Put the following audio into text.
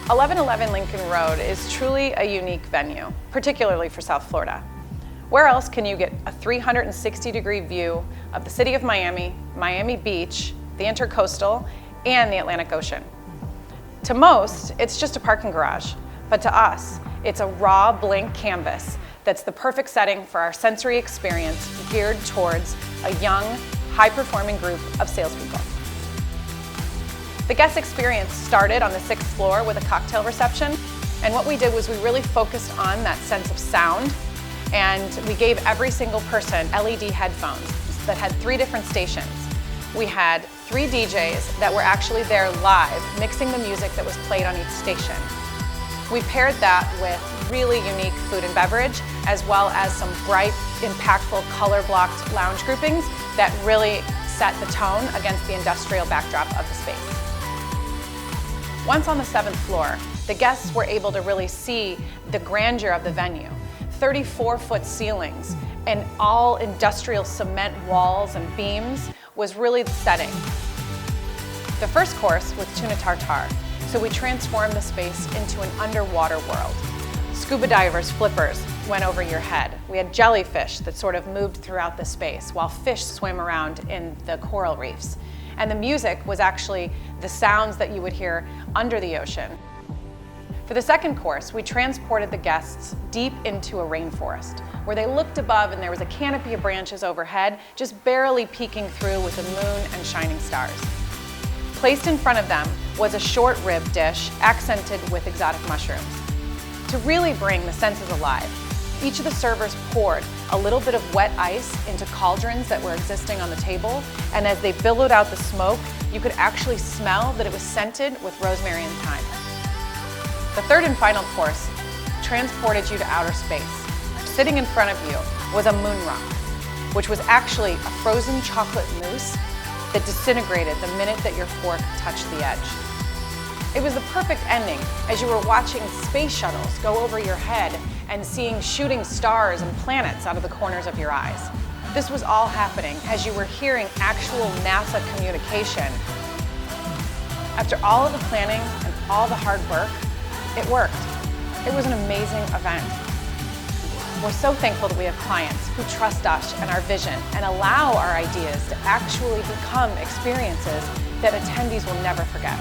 1111 Lincoln Road is truly a unique venue, particularly for South Florida. Where else can you get a 360-degree view of the city of Miami, Miami Beach, the Intercoastal, and the Atlantic Ocean? To most, it's just a parking garage, but to us, it's a raw blank canvas that's the perfect setting for our sensory experience geared towards a young, high-performing group of salespeople. The guest experience started on the 6th floor with a cocktail reception, and what we did was we really focused on that sense of sound, and we gave every single person LED headphones that had 3 different stations. We had 3 DJs that were actually there live, mixing the music that was played on each station. We paired that with really unique food and beverage, as well as some bright, impactful, color-blocked lounge groupings that really set the tone against the industrial backdrop of the space. Once on the 7th floor, the guests were able to really see the grandeur of the venue. 34-foot ceilings and all industrial cement walls and beams was really the setting. The first course was tuna tartare, so we transformed the space into an underwater world. Scuba divers' flippers went over your head. We had jellyfish that sort of moved throughout the space while fish swam around in the coral reefs. And the music was actually the sounds that you would hear under the ocean. For the second course, we transported the guests deep into a rainforest, where they looked above and there was a canopy of branches overhead, just barely peeking through with the moon and shining stars. Placed in front of them was a short rib dish accented with exotic mushrooms. To really bring the senses alive, each of the servers poured a little bit of wet ice into cauldrons that were existing on the table, and as they billowed out the smoke, you could actually smell that it was scented with rosemary and thyme. The third and final course transported you to outer space. Sitting in front of you was a moon rock, which was actually a frozen chocolate mousse that disintegrated the minute that your fork touched the edge. It was the perfect ending as you were watching space shuttles go over your head and seeing shooting stars and planets out of the corners of your eyes. This was all happening as you were hearing actual NASA communication. After all of the planning and all the hard work, it worked. It was an amazing event. We're so thankful that we have clients who trust us and our vision and allow our ideas to actually become experiences that attendees will never forget.